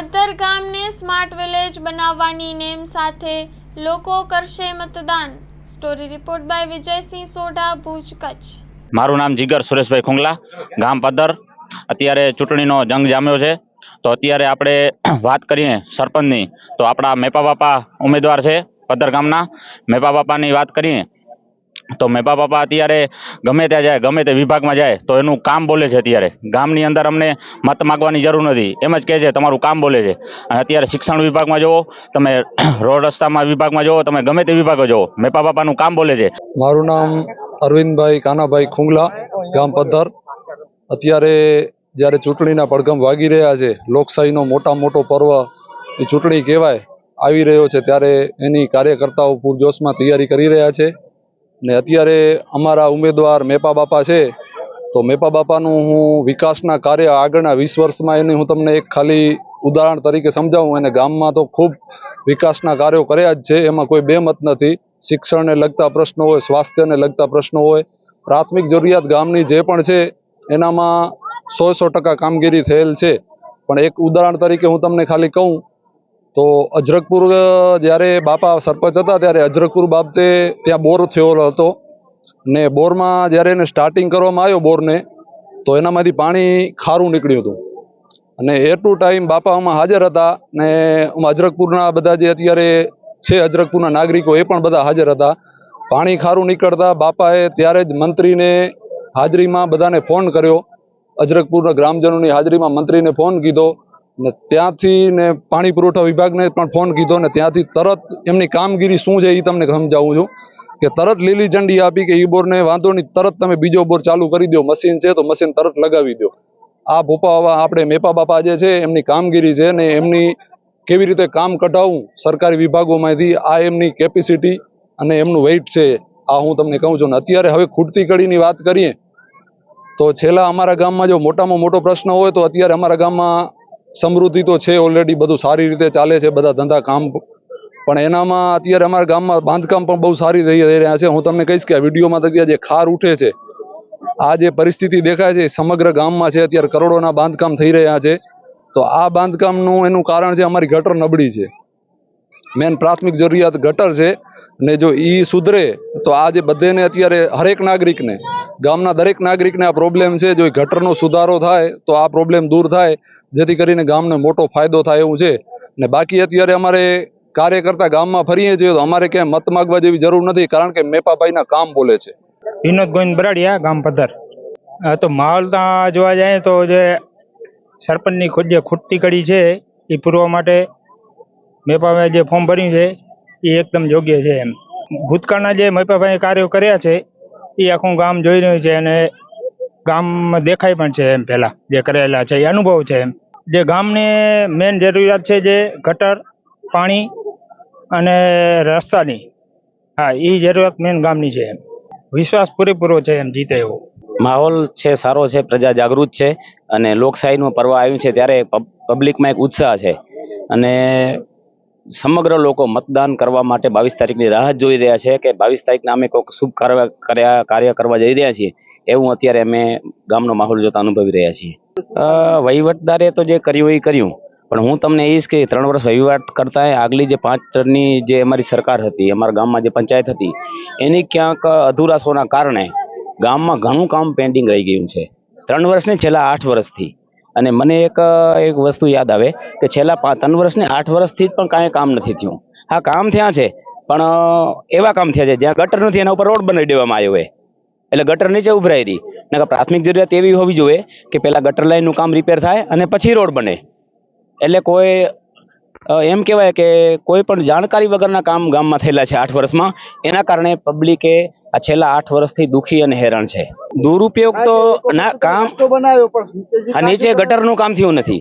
પદ્ધર ગામને smart village બનાવવાની name સાથે લોકો કરશે મતદાન। Story report by Vijaysinh Sodha, Bhuj, Kutch. મારું નામ જીગર સુરેશભાઈ ખુંગલા, ગામ પદ્ધર। અત્યારે ચૂંટણીનો જંગ જામ્યો છે, તો અત્યારે આપણે વાત કરીએ સરપંચની, તો આપણા મેપા બાપા ઉમેદવાર છે પદ્ધર ગામના। મેપા બાપાની વાત કરીએ તો મેપા બાપા અત્યારે ગમે ત્યાં જાય, ગમે તે વિભાગમાં જાય તો એનું કામ બોલે છે। અત્યારે ગામની અંદર અમને મત માગવાની જરૂર નથી, એમ જ કહે છે તમારું કામ બોલે છે। અને અત્યારે શિક્ષણ વિભાગમાં જુઓ, તમે રોડ રસ્તામાં વિભાગમાં જુઓ, તમે ગમે તે વિભાગમાં જુઓ, મેપા બાપાનું કામ બોલે છે। મારું નામ અરવિંદભાઈ કાનાભાઈ ખુંગલા, ગામ પદ્ધર। અત્યારે જ્યારે ચૂંટણીના પડઘમ વાગી રહ્યા છે, લોકશાહીનો મોટો પર્વ એ ચૂંટણી કહેવાય આવી રહ્યો છે, ત્યારે એની કાર્યકર્તાઓ પૂરજોશમાં તૈયારી કરી રહ્યા છે। ને અત્યારે અમારા ઉમેદવાર મેપા બાપા છે, તો મેપા બાપાનું હું વિકાસના કાર્ય આગળના 20 વર્ષમાં એની હું તમને એક ખાલી ઉદાહરણ તરીકે સમજાવું। અને ગામમાં તો ખૂબ વિકાસના કાર્યો કર્યા જ છે, એમાં કોઈ બેમત નથી। શિક્ષણને લગતા પ્રશ્નો હોય, સ્વાસ્થ્યને લગતા પ્રશ્નો હોય, પ્રાથમિક જરૂરિયાત ગામની જે પણ છે એનામાં 100% કામગીરી થયેલ છે। પણ એક ઉદાહરણ તરીકે હું તમને ખાલી કહું તો અજરકપુર જ્યારે બાપા સરપંચ હતા ત્યારે અજરકપુર બાબતે ત્યાં બોર થયેલો હતો, ને બોરમાં જ્યારે એને સ્ટાર્ટિંગ કરવામાં આવ્યો બોરને, તો એનામાંથી પાણી ખારું નીકળ્યું હતું। અને એટલું ટાઈમ બાપા આમાં હાજર હતા, ને અજરકપુરના બધા જે અત્યારે છે અજરકપુરના નાગરિકો એ પણ બધા હાજર હતા। પાણી ખારું નીકળતા બાપાએ ત્યારે જ મંત્રીને હાજરીમાં બધાને ફોન કર્યો, અજરકપુરના ગ્રામજનોની હાજરીમાં મંત્રીને ફોન કીધો, ને ત્યાંથી ને પાણી પુરવઠા વિભાગને પણ ફોન કીધો, ને ત્યાંથી તરત એમની કામગીરી શું છે એ તમને સમજાવું છું કે તરત લીલી ઝંડી આપી કે એ બોરને વાંધો નહીં, તરત તમે બીજો બોર ચાલુ કરી દો, મશીન છે તો મશીન તરત લગાવી દો। આ ભોપા આપણે મેપા બાપા જે છે એમની કામગીરી છે, ને એમની કેવી રીતે કામ કઢાવવું સરકારી વિભાગોમાંથી, આ એમની કેપેસિટી અને એમનું વેઇટ છે, આ હું તમને કહું છું। ને અત્યારે હવે ખૂટતી કડીની વાત કરીએ તો છેલ્લા અમારા ગામમાં જો મોટામાં મોટો પ્રશ્ન હોય તો અત્યારે અમારા ગામમાં સમૃદ્ધિ તો છે, ઓલરેડી બધું સારી રીતે ચાલે છે, બધા ધંધા કામ, પણ એનામાં અત્યારે અમારા ગામમાં બાંધકામ પણ બહુ સારી થઈ રહ્યા છે। હું તમને કહીશ કે આ વિડીયોમાં અત્યારે જે ખાર ઉઠે છે, આ જે પરિસ્થિતિ દેખાય છે સમગ્ર ગામમાં છે, અત્યારે કરોડોના બાંધકામ થઈ રહ્યા છે। તો આ બાંધકામનું એનું કારણ છે અમારી ગટર નબળી છે, મેન પ્રાથમિક જરૂરિયાત ગટર છે, ને જો એ સુધરે તો આ જે બધેને અત્યારે હરેક નાગરિકને, ગામના દરેક નાગરિકને આ પ્રોબ્લેમ છે, જો ગટરનો સુધારો થાય તો આ પ્રોબ્લેમ દૂર થાય, જેથી કરીને ગામને મોટો ફાયદો થાય એવું છે। ને બાકી અત્યારે અમારે કાર્યકર્તા ગામમાં ફરીએ છીએ તો અમારે ક્યાંય મત માગવા જેવી જરૂર નથી, કારણ કે મેપાભાઈના કામ બોલે છે। વિનોદ ગોવિંદ બરાડિયા, ગામ પદ્ધર। તો માહોલ ત્યાં જોવા જાય તો જે સરપંચની જે ખૂટતી કડી છે એ પૂરવા માટે મેપાભાઈ જે ફોર્મ ભર્યું છે એ એકદમ યોગ્ય છે। એમ ભૂતકાળના જે મેપાભાઈએ કાર્યો કર્યા છે એ આખું ગામ જોઈ રહ્યું છે, અને ગામમાં દેખાય પણ છે એમ પહેલાં જે કરેલા છે એ અનુભવ છે। એમ જે ગામને મેન જરૂરિયાત છે જે ગટર, પાણી અને રસ્તાની, હા એ જરૂરિયાત મેન ગામની છે। એમ વિશ્વાસ પૂરેપૂરો છે એમ જીતે એવો માહોલ છે, સારો છે, પ્રજા જાગૃત છે, અને લોકશાહીનું પર્વ આવ્યું છે ત્યારે પબ્લિકમાં એક ઉત્સાહ છે, અને સમગ્ર લોકો મતદાન કરવા માટે 22 તારીખની રાહ જોઈ રહ્યા છે કે 22 તારીખના અમે કોઈક શુભ કાર્ય કરવા જઈ રહ્યા છીએ, એવું અત્યારે અમે ગામનો માહોલ જોતા અનુભવી રહ્યા છીએ। વહીવટદારે તો જે કર્યું એ કર્યું, પણ હું તમને એ જ કે 3 વર્ષ વહીવટ કરતા આગલી જે 5 ટર્મની જે અમારી સરકાર હતી, અમારા ગામમાં જે પંચાયત હતી, એની ક્યાંક અધુરાશોના કારણે ગામમાં ઘણું કામ પેન્ડિંગ રહી ગયું છે, 3 વર્ષની છેલ્લા 8 વર્ષથી। અને મને એક વસ્તુ યાદ આવે કે છેલ્લા 3 વર્ષને 8 વર્ષથી પણ કાંઈ કામ નથી થયું। હા, કામ થયા છે, પણ એવા કામ થયા છે જ્યાં ગટર નથી એના ઉપર રોડ બનાવી દેવામાં આવ્યો હોય, એટલે ગટર નીચે ઉભરાઈ રહી। ને પ્રાથમિક જરૂરિયાત એવી હોવી જોઈએ કે પહેલાં ગટર લાઈનનું કામ રિપેર થાય અને પછી રોડ બને, એટલે કોઈ એમ કહેવાય કે કોઈ પણ જાણકારી વગરના કામ ગામમાં થયેલા છે 8 વર્ષમાં, એના કારણે પબ્લિકે આ છેલ્લા 8 વર્ષથી દુઃખી અને હેરાન છે। દુરુપયોગ તો ના, કામ નીચે ગટરનું કામ થયું નથી,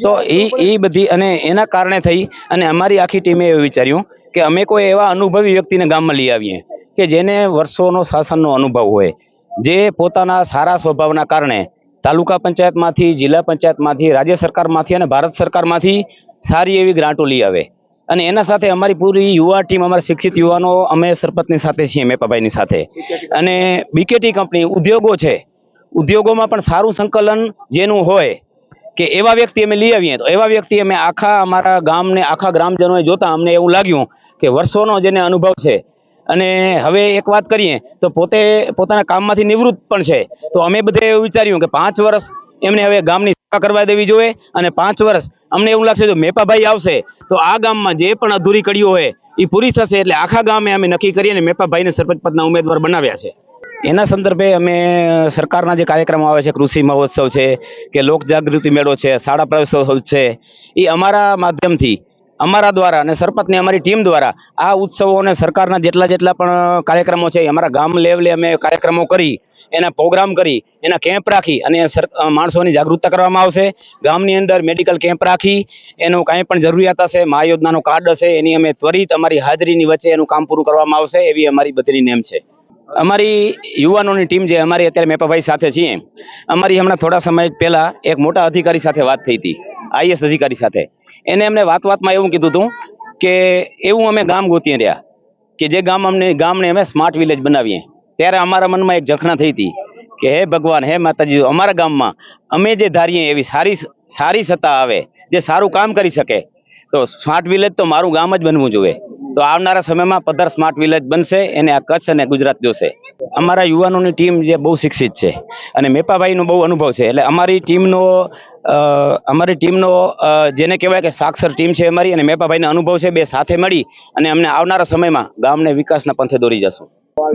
તો એ બધી, અને એના કારણે થઈ અને અમારી આખી ટીમે એવું વિચાર્યું કે અમે કોઈ એવા અનુભવી વ્યક્તિને ગામમાં લઈ આવીએ કે જેને વર્ષોનો શાસનનો અનુભવ હોય, જે પોતાના સારા સ્વભાવના કારણે તાલુકા પંચાયતમાંથી, જિલ્લા પંચાયતમાંથી, રાજ્ય સરકારમાંથી અને ભારત સરકારમાંથી સારી એવી ગ્રાન્ટો લઈ આવે। અને એના સાથે અમારી પૂરી યુવા ટીમ, અમારા શિક્ષિત યુવાનો, અમે સરપંચની સાથે છીએ, મેપાભાઈની સાથે, અને બીકેટી કંપની ઉદ્યોગો છે, ઉદ્યોગોમાં પણ સારું સંકલન જેનું હોય કે એવા વ્યક્તિ અમે લઈ આવીએ. તો એવા વ્યક્તિ અમે આખા અમારા ગામને આખા ગ્રામજનોએ જોતા અમને એવું લાગ્યું કે વર્ષોનો જેને અનુભવ છે અને હવે એક વાત કરીએ તો પોતે પોતાના કામમાંથી નિવૃત્ત પણ છે. તો અમે બધે એવું વિચાર્યું કે 5 વર્ષ એમને હવે ગામની સેવા કરવા દેવી જોઈએ અને 5 વર્ષ અમને એવું લાગશે જો મેપાભાઈ આવશે તો આ ગામમાં જે પણ અધૂરી કડીઓ હોય એ પૂરી થશે. એટલે આખા ગામે અમે નક્કી કરી અને મેપાભાઈને સરપંચ પદના ઉમેદવાર બનાવ્યા છે. એના સંદર્ભે અમે સરકારના જે કાર્યક્રમો આવે છે, કૃષિ મહોત્સવ છે કે લોક જાગૃતિ મેળો છે, શાળા પ્રવેશોત્સવ છે, એ અમારા માધ્યમથી અમારા દ્વારા અને સરપંચની અમારી ટીમ દ્વારા આ ઉત્સવો અને સરકારના જેટલા પણ કાર્યક્રમો છે અમારા ગામ લેવલે અમે કાર્યક્રમો કરી, એના પ્રોગ્રામ કરી, એના કેમ્પ રાખી અને માણસોની જાગૃતતા કરવામાં આવશે. ગામની અંદર મેડિકલ કેમ્પ રાખી એનું કાંઈ પણ જરૂરિયાત હશે, મા યોજનાનું કાર્ડ હશે, એની અમે ત્વરિત અમારી હાજરીની વચ્ચે એનું કામ પૂરું કરવામાં આવશે એવી અમારી બધીની નેમ છે. અમારી યુવાનોની ટીમ જે અમારી અત્યારે મેપાભાઈ સાથે છીએ, અમારી હમણાં થોડા સમય પહેલા એક મોટા અધિકારી સાથે વાત થઈ હતી, આઈએસ અધિકારી સાથે. એને અમને વાતમાં એવું કીધું હતું કે એવું અમે ગામ ગોતી રહ્યા કે જે ગામને અમે સ્માર્ટ વિલેજ બનાવીએ. ત્યારે અમારા મનમાં એક ઝંખના થઈ હતી કે હે ભગવાન, હે માતાજી, અમારા ગામમાં અમે જે ધારીએ એવી સારી સત્તા આવે, જે સારું કામ કરી શકે, તો સ્માર્ટ વિલેજ તો મારું ગામ જ બનવું જોઈએ. તો આવનારા સમયમાં પધર સ્માર્ટ વિલેજ બનશે, એને આ કચ્છ અને ગુજરાત જોશે. અમારા યુવાનોની ટીમ જે બહુ શિક્ષિત છે અને મેપાભાઈનો બહુ અનુભવ છે. એટલે અમારી ટીમનો જેને કહેવાય કે સાક્ષર ટીમ છે અમારી, અને મેપાભાઈનો અનુભવ છે, બે સાથે મળી અને અમને આવનારા સમયમાં ગામને વિકાસના પંથે દોરી જશું.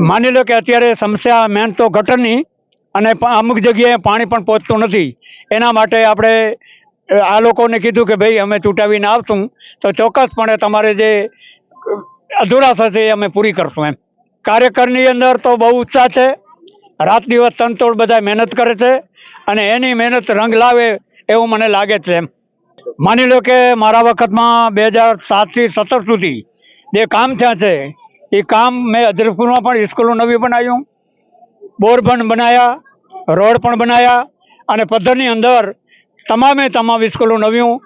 માની લો કે અત્યારે સમસ્યા મેન તો ગટરની અને અમુક જગ્યાએ પાણી પણ પહોંચતું નથી. એના માટે આપણે આ લોકોને કીધું કે ભાઈ અમે ચૂંટાવીને આવશું તો ચોક્કસપણે તમારે જે અધૂરા થશે એ અમે પૂરી કરશું. એમ કાર્યકરની અંદર તો બહુ ઉત્સાહ છે. રાત દિવસ તનતોડ બધા મહેનત કરે છે અને એની મહેનત રંગ લાવે એવું મને લાગે છે. એમ માની લો કે મારા વખતમાં 2007 થી 17 સુધી જે કામ થયા છે એ કામ મેં અધરપુરમાં પણ સ્કૂલો નવી બનાવ્યું, બોરબંધ બનાવ્યા, રોડ પણ બનાવ્યા અને પદ્ધરની અંદર તમામ સ્કૂલો નવ્યું,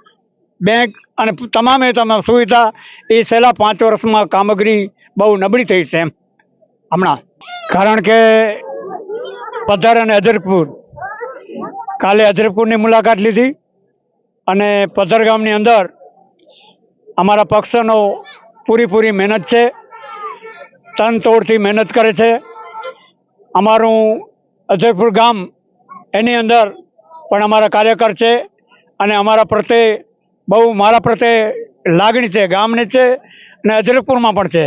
બેંક અને તમામ સુવિધા એ છેલ્લા 5 વર્ષમાં કામગીરી બહુ નબળી થઈ છે. એમ હમણાં કારણ કે પદ્ધર અને અધરપુર, કાલે અધરપુરની મુલાકાત લીધી અને પદ્ધર ગામની અંદર અમારા પક્ષનો પૂરી મહેનત છે, તનતોડથી મહેનત કરે છે. અમારું અધરપુર ગામ એની અંદર પણ અમારા કાર્યકર છે અને મારા પ્રત્યે લાગણી છે, ગામની છે અને અધરપુરમાં પણ છે.